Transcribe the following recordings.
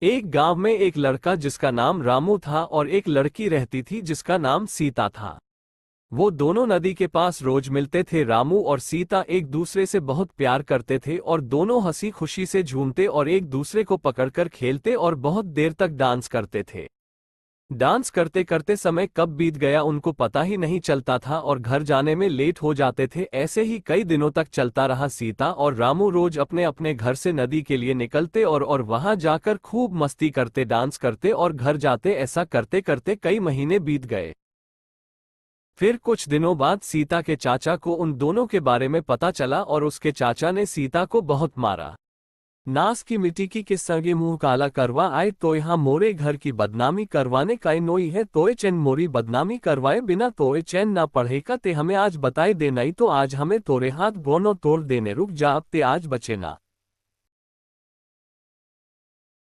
एक गांव में एक लड़का जिसका नाम रामू था और एक लड़की रहती थी जिसका नाम सीता था। वो दोनों नदी के पास रोज मिलते थे। रामू और सीता एक दूसरे से बहुत प्यार करते थे और दोनों हंसी खुशी से झूमते और एक दूसरे को पकड़कर खेलते और बहुत देर तक डांस करते थे। डांस करते करते समय कब बीत गया उनको पता ही नहीं चलता था और घर जाने में लेट हो जाते थे। ऐसे ही कई दिनों तक चलता रहा। सीता और रामू रोज अपने अपने घर से नदी के लिए निकलते और वहां जाकर खूब मस्ती करते, डांस करते और घर जाते। ऐसा करते करते कई महीने बीत गए। फिर कुछ दिनों बाद सीता के चाचा को उन दोनों के बारे में पता चला और उसके चाचा ने सीता को बहुत मारा। नास की मिट्टी की किस संगे मुंह काला करवा आए तो यहाँ मोरे घर की बदनामी करवाने का नोई है। तोए चैन मोरी बदनामी करवाए बिना तोए चैन ना पढ़ेगा ते हमें आज बताए दे, नहीं तो आज हमें तोरे हाथ बोनो तोड़ देने। रुक जा अब ते आज बचे ना।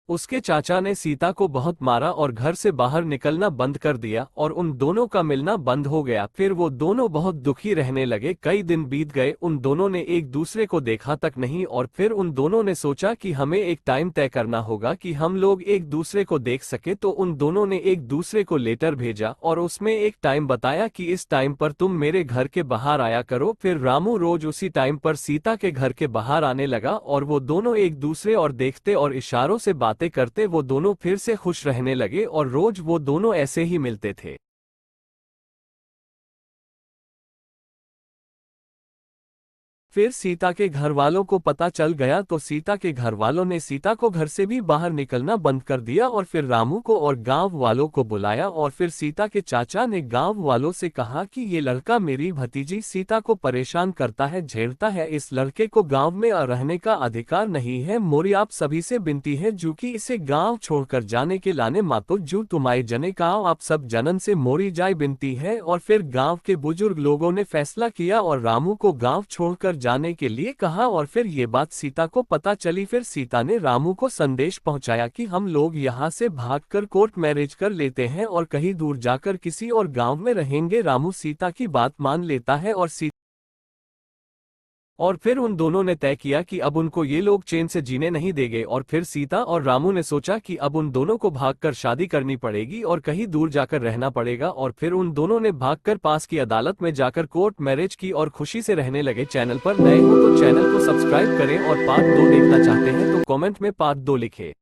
उसके चाचा ने सीता को बहुत मारा और घर से बाहर निकलना बंद कर दिया और उन दोनों का मिलना बंद हो गया। फिर वो दोनों बहुत दुखी रहने लगे। कई दिन बीत गए, उन दोनों ने एक दूसरे को देखा तक नहीं और फिर उन दोनों ने सोचा कि हमें एक टाइम तय करना होगा कि हम लोग एक दूसरे को देख सके। तो उन दोनों ने एक दूसरे को लेटर भेजा और उसमें एक टाइम बताया कि इस टाइम पर तुम मेरे घर के बाहर आया करो। फिर रामू रोज उसी टाइम पर सीता के घर के बाहर आने लगा और वो दोनों एक दूसरे और देखते और इशारों से बातें करते। वो दोनों फिर से खुश रहने लगे और रोज वो दोनों ऐसे ही मिलते थे। फिर सीता के घर वालों को पता चल गया तो सीता के घर वालों ने सीता को घर से भी बाहर निकलना बंद कर दिया और फिर रामू को और गांव वालों को बुलाया और फिर सीता के चाचा ने गांव वालों से कहा कि ये लड़का मेरी भतीजी सीता को परेशान करता है, झेड़ता है। इस लड़के को गांव में रहने का अधिकार नहीं है। मोरी आप सभी से विनती है जू कि इसे गाँव छोड़कर जाने के लाने मातो जू तुम्हारे जने का आप सब जनन से मोरी जाए विनती है। और फिर गाँव के बुजुर्ग लोगों ने फैसला किया और रामू को गाँव छोड़कर जाने के लिए कहा और फिर ये बात सीता को पता चली। फिर सीता ने रामू को संदेश पहुंचाया कि हम लोग यहाँ से भागकर कोर्ट मैरिज कर लेते हैं और कहीं दूर जाकर किसी और गांव में रहेंगे। रामू सीता की बात मान लेता है और फिर उन दोनों ने तय किया कि अब उनको ये लोग चैन से जीने नहीं देंगे। और फिर सीता और रामू ने सोचा कि अब उन दोनों को भागकर शादी करनी पड़ेगी और कहीं दूर जाकर रहना पड़ेगा। और फिर उन दोनों ने भागकर पास की अदालत में जाकर कोर्ट मैरिज की और खुशी से रहने लगे। चैनल पर नए हो तो चैनल को सब्सक्राइब करें और पार्ट 2 देखना चाहते हैं तो कमेंट में पार्ट 2 लिखें।